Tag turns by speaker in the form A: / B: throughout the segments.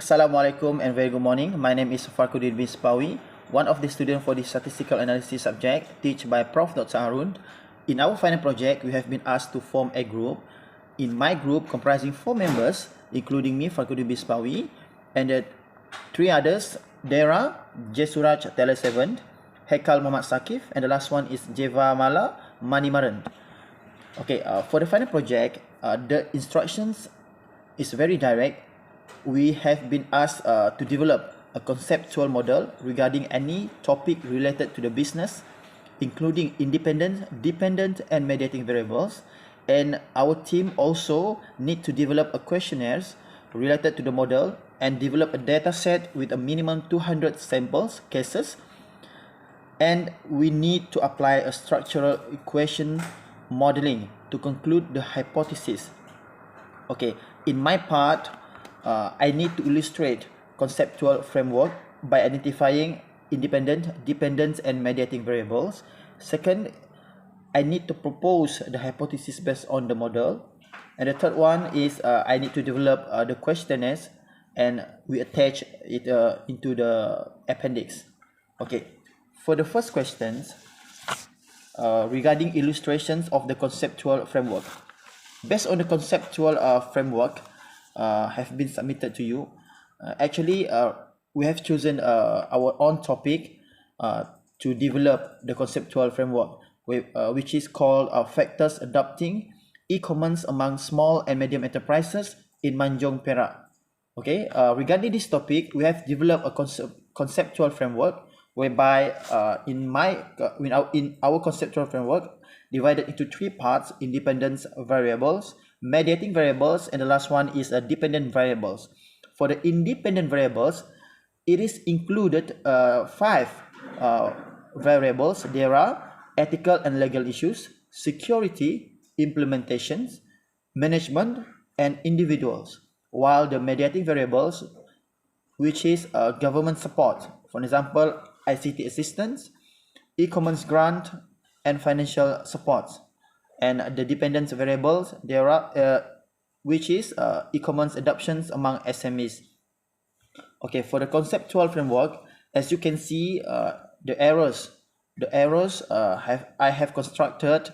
A: Assalamualaikum and very good morning. My name is FAKHRUDDIN bin SEPAWI, one of the students for the statistical analysis subject taught by Prof. Dr. Harun. In our final project, we have been asked to form a group. In my group, comprising 4 members, including me, FAKHRUDDIN bin SEPAWI, and the 3 others, Dera, JESURAJ, S.THALASAVON, HAEKAL TSAQIF, and the last one is JEEVAMALAR, MANIMARAN. Okay, for the final project, the instructions is very direct. We have been asked to develop a conceptual model regarding any topic related to the business, including independent, dependent, and mediating variables. And our team also need to develop a questionnaires related to the model and develop a data set with a minimum 200 samples cases. And we need to apply a structural equation modeling to conclude the hypothesis. Okay, in my part, I need to illustrate conceptual framework by identifying independent, dependent, and mediating variables. Second, I need to propose the hypothesis based on the model. And the third one is I need to develop the questionnaires and we attach it into the appendix. Okay, for the first questions regarding illustrations of the conceptual framework. Based on the conceptual framework have been submitted to you, actually we have chosen our own topic to develop the conceptual framework, which is called factors adopting e-commerce among small and medium enterprises in Manjung, Perak. Okay, regarding this topic, we have developed a conceptual framework whereby in our conceptual framework divided into 3 parts: independent variables, mediating variables, and the last one is dependent variables. For the independent variables, it is included 5 variables. There are ethical and legal issues, security, implementations, management, and individuals. While the mediating variables, which is government support, for example, ICT assistance, e-commerce grant, and financial support. And the dependent variables, there are which is e-commerce adoptions among SMEs. Okay, for the conceptual framework, as you can see, the arrows I have constructed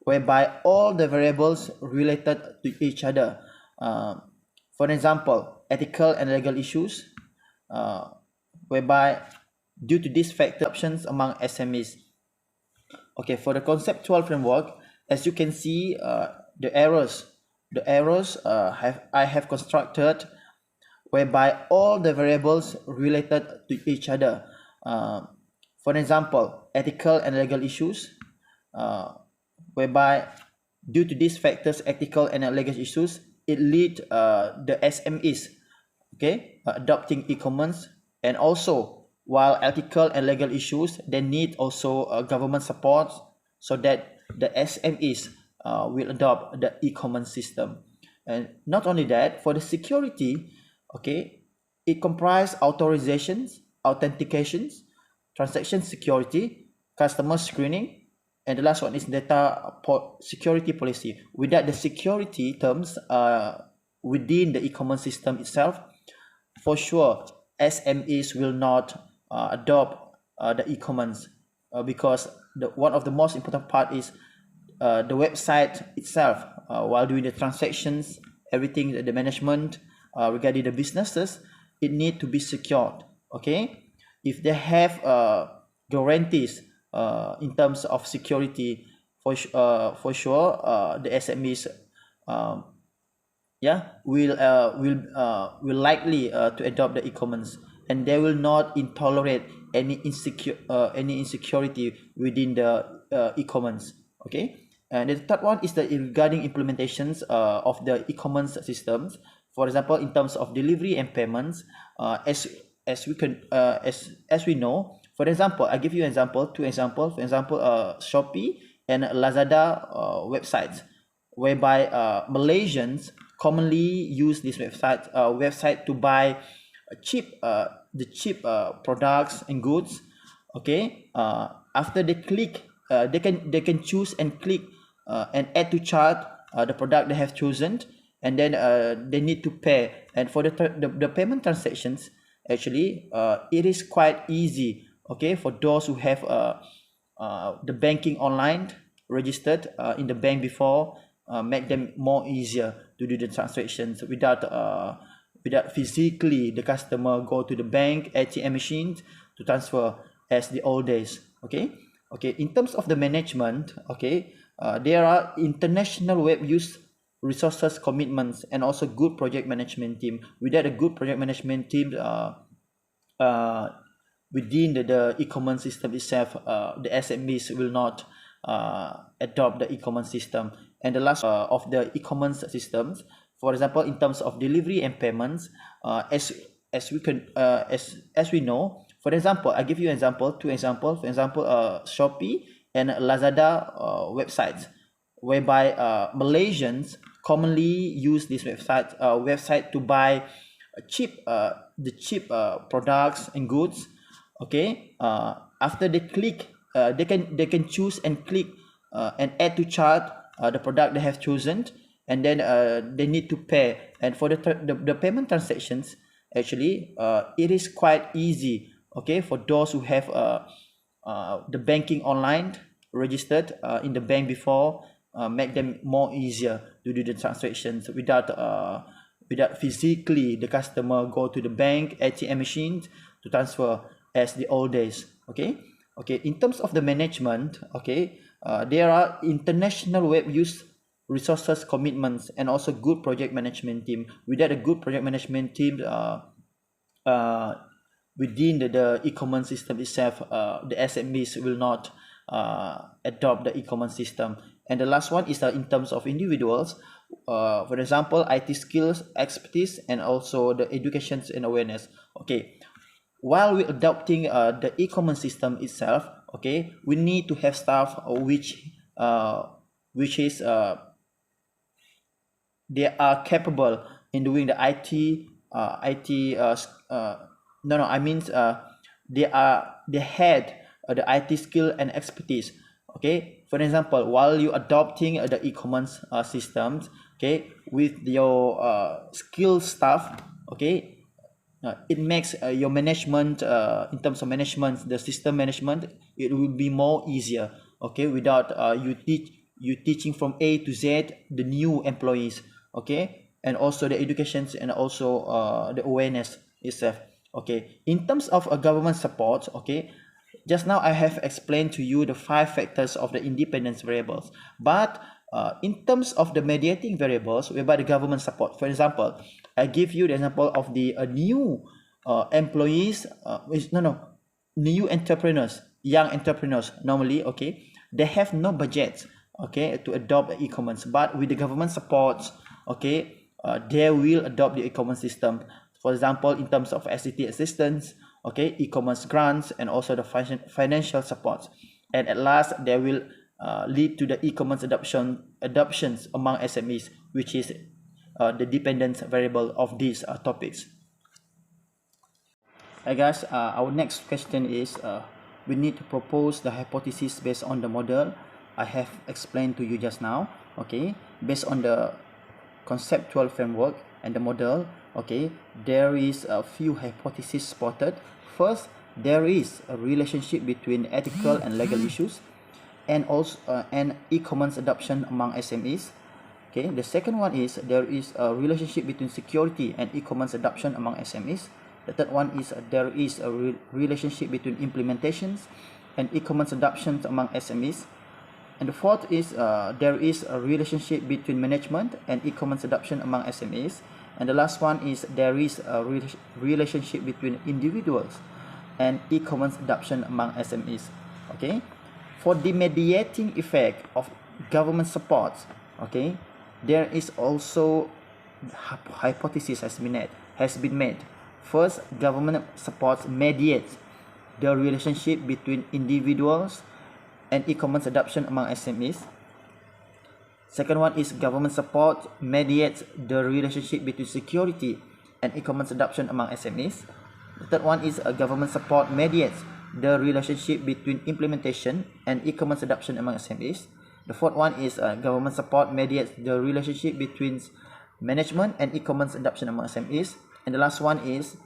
A: whereby all the variables related to each other. For example, ethical and legal issues, whereby due to these factors options among SMEs. Okay, for the conceptual framework, as you can see, the arrows I have constructed whereby all the variables related to each other. For example, ethical and legal issues, whereby due to these factors, ethical and legal issues, it lead the SMEs, okay, adopting e-commerce. And also, while ethical and legal issues, they need also government support so that the SMEs will adopt the e-commerce system. And not only that, for the security, okay, it comprises authorizations, authentications, transaction security, customer screening, and the last one is data security policy. Without the security terms within the e-commerce system itself, for sure SMEs will not adopt the e-commerce because one of the most important part is the website itself. While doing the transactions, everything, the management regarding the businesses, it need to be secured. Okay, if they have guarantees in terms of security, for sure the SMEs will likely to adopt the e-commerce, and they will not tolerate any insecurity within the e-commerce. Okay, and the third one is the regarding implementations of the e-commerce systems. For example, in terms of delivery and payments, as we know. For example, I give you an example, 2 examples. For example, Shopee and Lazada websites, whereby Malaysians commonly use this website to buy cheap products and goods. Okay, after they click, they can choose and click and add to cart the product they have chosen, and then they need to pay. And for the payment transactions, actually it is quite easy, okay, for those who have the banking online registered in the bank before. Make them more easier to do the transactions without physically the customer go to the bank ATM machines to transfer as the old days. Okay. In terms of the management, okay, there are international web use resources commitments and also good project management team. Without a good project management team within the e-commerce system itself, the SMEs will not adopt the e-commerce system. And the last of the e-commerce systems, for example, in terms of delivery and payments, as we know, for example, I give you two examples. For example, Shopee and Lazada websites, whereby Malaysians commonly use this website to buy cheap products and goods. Okay, after they click, they can choose and click and add to cart the product they have chosen, and then they need to pay. And for the payment transactions, actually it is quite easy, okay, for those who have the banking online registered in the bank before. Make them more easier to do the transactions without physically the customer go to the bank ATM machines to transfer as the old days. Okay. In terms of the management, okay, there are international web use resources commitments and also good project management team. Without a good project management team within the e-commerce system itself, the SMEs will not adopt the e-commerce system. And the last one is in terms of individuals, for example, IT skills, expertise, and also the education and awareness. Okay, while we're adopting the e-commerce system itself, okay, we need to have staff which is they are capable in doing the they had the IT skill and expertise. Okay, for example, while you adopting the e-commerce systems, okay, with your skilled staff, okay, it makes your management in terms of management, the system management, it will be more easier, okay, without you teaching from A to Z the new employees, okay, and also the educations and also the awareness itself. Okay, in terms of government support, okay, just now I have explained to you the 5 factors of the independence variables, but in terms of the mediating variables whereby the government support, for example, I give you the example of the new employees, new entrepreneurs, young entrepreneurs normally, okay, they have no budget, okay, to adopt the e-commerce, but with the government support, okay, they will adopt the e-commerce system. For example, in terms of SCT assistance, okay, e-commerce grants, and also the financial support. And at last, they will lead to the e-commerce adoptions among SMEs, which is the dependence variable of these topics. Hi guys, our next question is we need to propose the hypothesis based on the model I have explained to you just now. Okay, based on the conceptual framework and the model, okay, there is a few hypotheses spotted. First, there is a relationship between ethical and legal issues, and also and e-commerce adoption among SMEs. Okay, the second one is there is a relationship between security and e-commerce adoption among SMEs. The third one is there is a relationship between implementations and e-commerce adoptions among SMEs. And the fourth is there is a relationship between management and e-commerce adoption among SMEs. And the last one is there is a relationship between individuals and e-commerce adoption among SMEs. Okay, for the mediating effect of government support, okay, there is also hypothesis has been made. First, government support mediates the relationship between individuals and e-commerce adoption among SMEs. Second one is government support mediates the relationship between security and e-commerce adoption among SMEs. The third one is government support mediates the relationship between implementation and e-commerce adoption among SMEs. The fourth one is government support mediates the relationship between management and e-commerce adoption among SMEs. And the last one is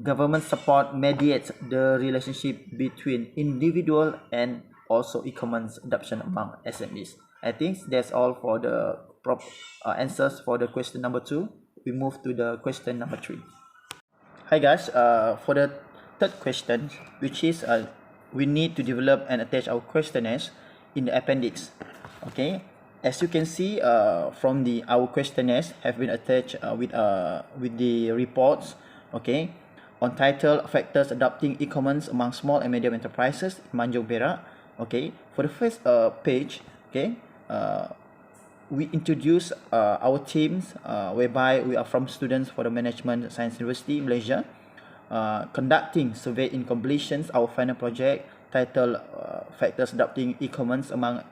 A: government support mediates the relationship between individual and also e-commerce adoption among SMEs. I think that's all for the answers for the question number 2. We move to the question number 3. Hi guys, for the third question, which is we need to develop and attach our questionnaires in the appendix. Okay, as you can see from our questionnaires have been attached with the reports. Okay, on title factors adopting e-commerce among small and medium enterprises in Tanjung Perak. Okay, for the first page, okay, we introduce our teams whereby we are from students for the Management Science University Malaysia, conducting survey in completions our final project titled factors adopting e-commerce among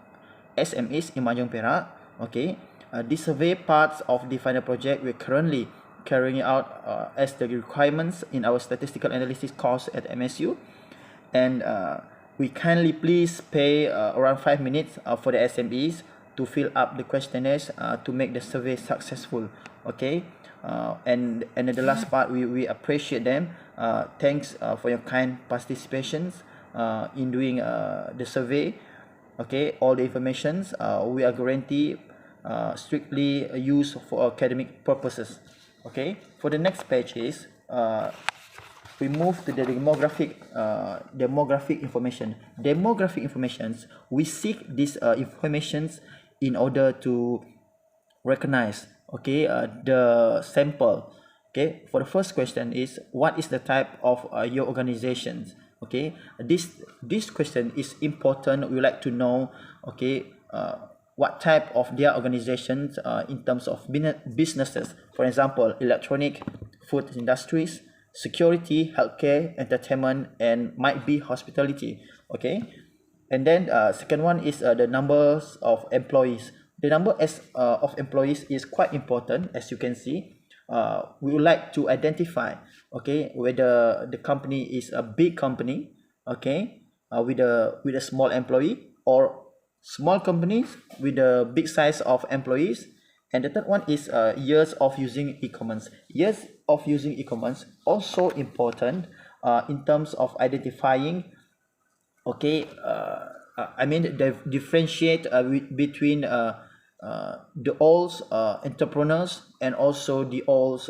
A: SMEs in Tanjung Perak. Okay, this survey parts of the final project we're currently carrying out as the requirements in our statistical analysis course at MSU, and we kindly please pay around 5 minutes for the SMEs to fill up the questionnaires to make the survey successful. Okay, and the last part, we appreciate them. Thanks for your kind participations in doing the survey. Okay, all the informations we are guaranteed strictly used for academic purposes. Okay, for the next page is we move to the demographic information. Demographic informations, we seek these informations in order to recognize, okay, the sample. Okay, for the first question is what is the type of your organizations. Okay, this question is important. We would like to know, okay, what type of their organizations in terms of businesses. For example, electronic, food industries, security, healthcare, entertainment, and might be hospitality. Okay, and then second one is the numbers of employees. The number of employees is quite important, as you can see. We would like to identify, okay, whether the company is a big company, okay, with a small employee, or small companies with a big size of employees. And the third one is years of using e-commerce. Years of using e-commerce also important in terms of identifying, okay, I mean differentiate between the old entrepreneurs and also the old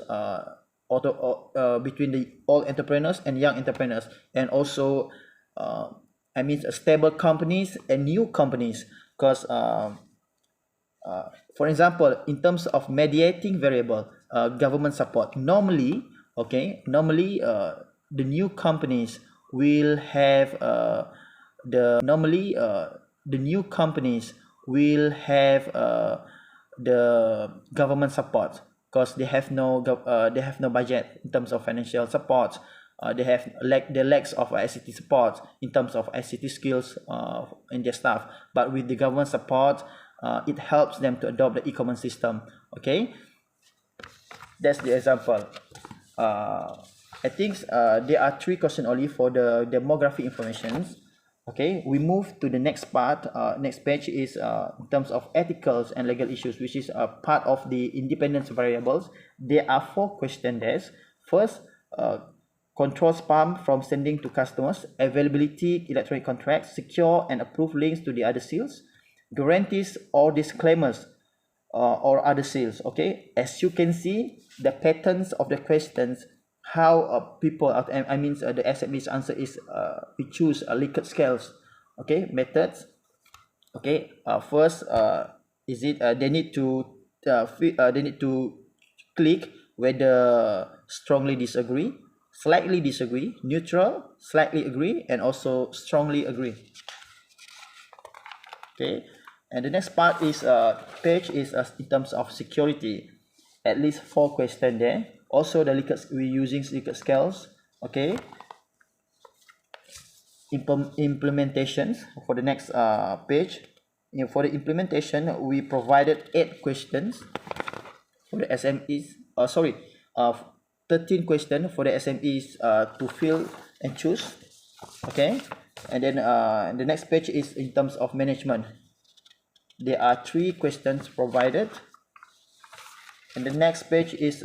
A: between the old entrepreneurs and young entrepreneurs, and also I mean stable companies and new companies. Because for example, in terms of mediating variable, government support, normally, okay, the new companies will have the government support, because they have no budget in terms of financial support. They have the lacks of ICT support in terms of ICT skills in their staff. But with the government support, it helps them to adopt the e-commerce system. Okay, that's the example. I think there are 3 questions only for the demographic informations. Okay, we move to the next part. Next page is in terms of ethicals and legal issues, which is a part of the independence variables. There are 4 questions there. First, control spam from sending to customers, availability, electronic contracts, secure and approved links to the other sales, guarantees or disclaimers or other sales. Okay, as you can see, the patterns of the questions, how people, I mean the SME's answer is we choose Likert scales. Okay, methods. Okay, first is it they need to click whether strongly disagree, slightly disagree, neutral, slightly agree, and also strongly agree. Okay, and the next part is page is in terms of security. At least 4 questions there. Also the Likert, we're using Likert scales. Okay, implementations for the next page. For the implementation, we provided 8 questions for the SMEs. 13 questions for the SMEs to fill and choose. Okay, and then the next page is in terms of management. There are 3 questions provided. And the next page is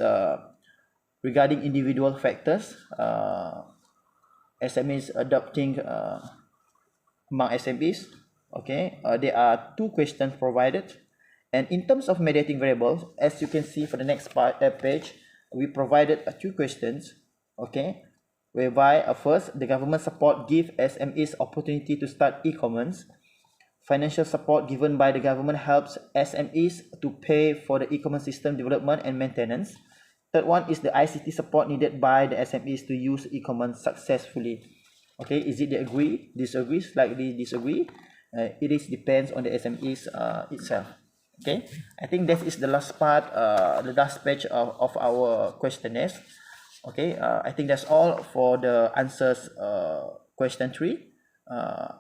A: regarding individual factors. SMEs adopting among SMEs. Okay, there are two questions provided. And in terms of mediating variables, as you can see for the next page, we provided two questions. Okay, whereby first, the government support give SMEs opportunity to start e-commerce. Financial support given by the government helps SMEs to pay for the e-commerce system development and maintenance. Third one is the ICT support needed by the SMEs to use e-commerce successfully. Okay, is it they agree, disagree, slightly disagree? It is depends on the SMEs itself. Okay, I think this is the last part, the last page of our questionnaires. Okay, I think that's all for the answers question 3.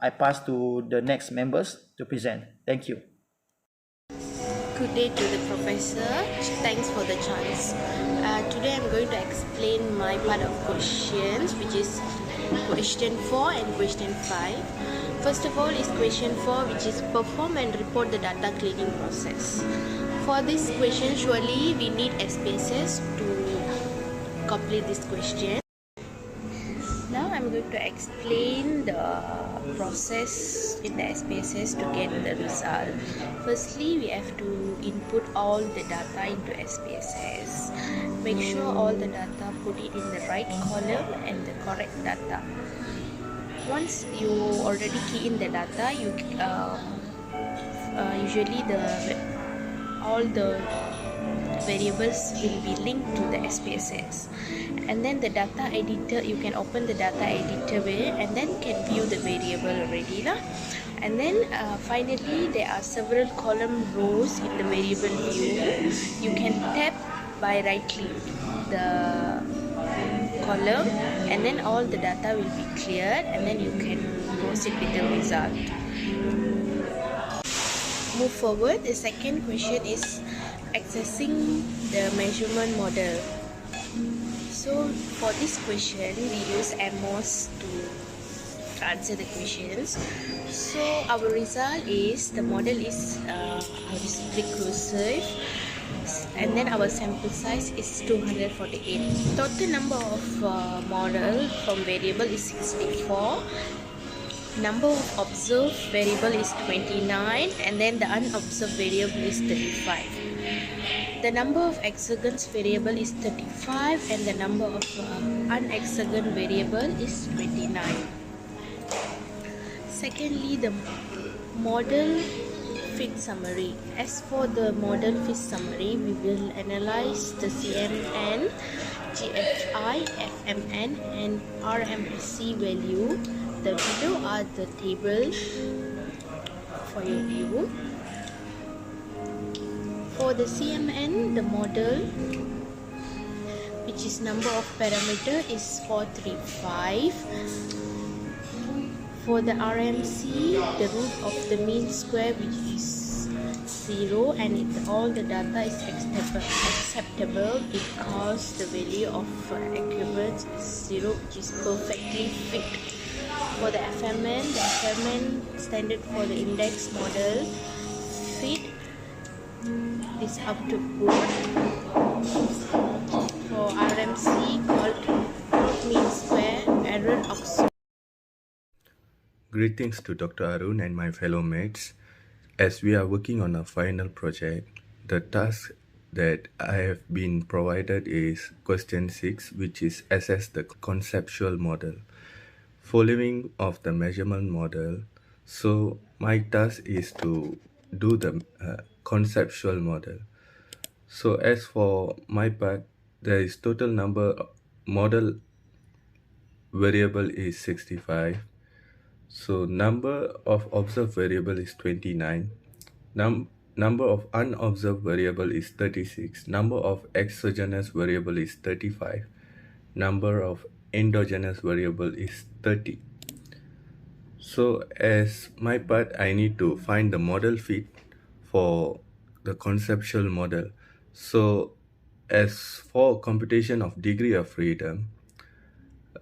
A: I pass to the next members to present. Thank you.
B: Good day to the professor. Thanks for the chance. Today I'm going to explain my part of questions, which is question 4 and question 5. First of all is question 4, which is perform and report the data cleaning process. For this question, surely we need SPSS to complete this question. Now I'm going to explain the process in the SPSS to get the result. Firstly, we have to input all the data into SPSS. Make sure all the data put it in the right column and the correct data. Once you already key in the data, you usually all the variables will be linked to the SPSS, and then the data editor, you can open the data editor way and then can view the variable already lah. And then finally there are several column rows in the variable view. You can tap by right click the column and then all the data will be cleared, and then you can proceed with the result. Move forward. The second question is accessing the measurement model. So for this question, we use MOS to answer the questions. So our result is the model is recursive, and then our sample size is 248. Total number of model from variable is 64. Number of observed variable is 29, and then the unobserved variable is 35. The number of exogenous variable is 35, and the number of unexogenous variable is 29. Secondly, the model fit summary. As for the model fit summary, we will analyze the CMN, GFI, FMN, and RMSC value. The below are the tables for your view. For the CMN, the model, which is number of parameter, is 435. For the RMC, the root of the mean square, which is 0, and all the data is acceptable because the value of equivalence is 0, which is perfectly fit. For the FMN, the FMN standard for the index model fit is up to good. For RMC, called mean square error oxygen.
C: Greetings to Dr. Arun and my fellow mates. As we are working on a final project, the task that I have been provided is question 6, which is assess the conceptual model. Following of the measurement model, so my task is to do the conceptual model. So as for my part, there is total number model variable is 65. So number of observed variable is 29. Number of unobserved variable is 36. Number of exogenous variable is 35. Number of endogenous variable is 30. So as my part, I need to find the model fit for the conceptual model. So as for computation of degree of freedom,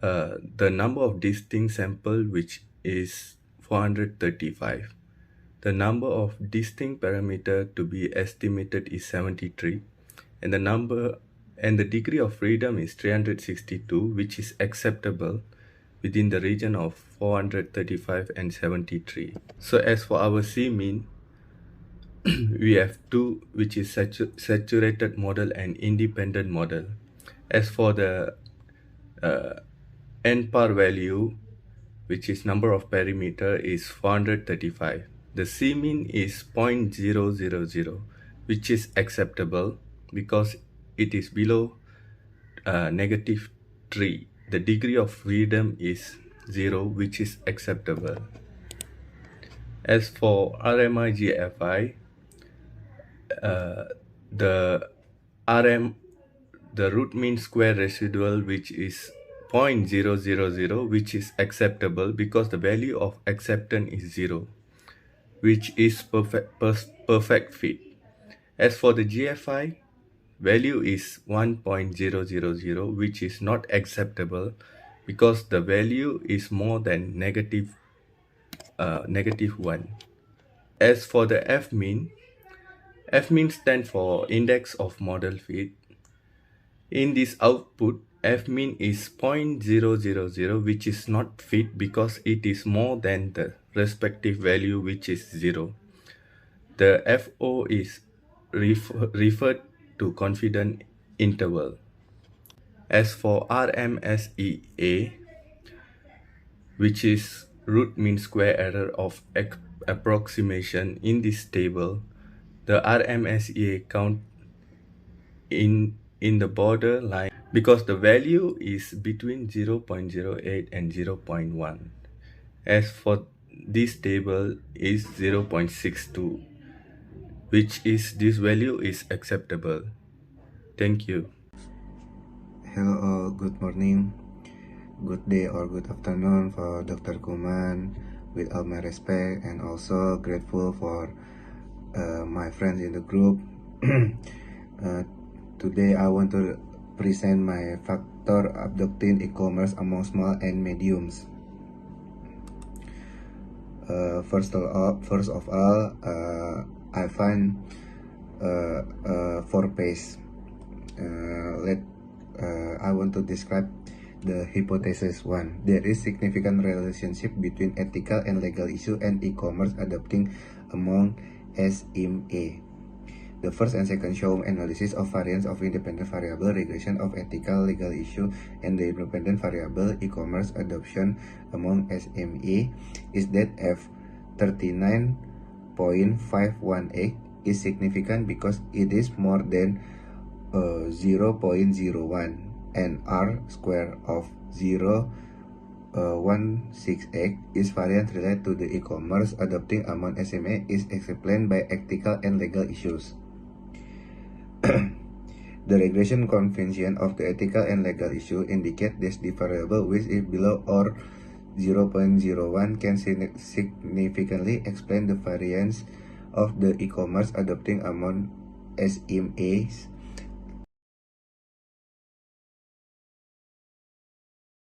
C: the number of distinct sample, which is 435. The number of distinct parameter to be estimated is 73, and the degree of freedom is 362, which is acceptable within the region of 435 and 73. So as for our C mean, we have two, which is saturated model and independent model. As for the n par value, which is number of perimeter, is 435. The C mean is 0.000, which is acceptable because it is below -3. The degree of freedom is 0, which is acceptable. As for RMI-GFI, the root mean square residual, which is 0.000, which is acceptable because the value of acceptance is 0, which is perfect fit. As for the GFI, value is 1.000, which is not acceptable because the value is more than -1. As for the F mean stands for index of model fit. In this output, F mean is 0.000, which is not fit because it is more than the respective value, which is 0. The FO is referred to confidence interval. As for RMSEA, which is root mean square error of approximation in this table, the RMSEA count in the border line because the value is between 0.08 and 0.1. As for this table is 0.62, which is this value is acceptable. Thank you.
D: Hello all, good morning, good day or good afternoon for Dr. Kuman, with all my respect, and also grateful for my friends in the group. Today I want to present my factor adopting e-commerce among small and mediums. First of all, I find 4 pages. I want to describe the hypothesis 1. There is significant relationship between ethical and legal issue and e-commerce adopting among SME. The first and second show analysis of variance of independent variable, regression of ethical legal issue, and the independent variable e-commerce adoption among SME is that F39.518 is significant because it is more than 0.01 and R square of 0.168 is variance related to the e-commerce adopting among SME is explained by ethical and legal issues. The regression convention of the ethical and legal issue indicate that the variable which is below or 0.01 can significantly explain the variance of the e-commerce adopting among SMEs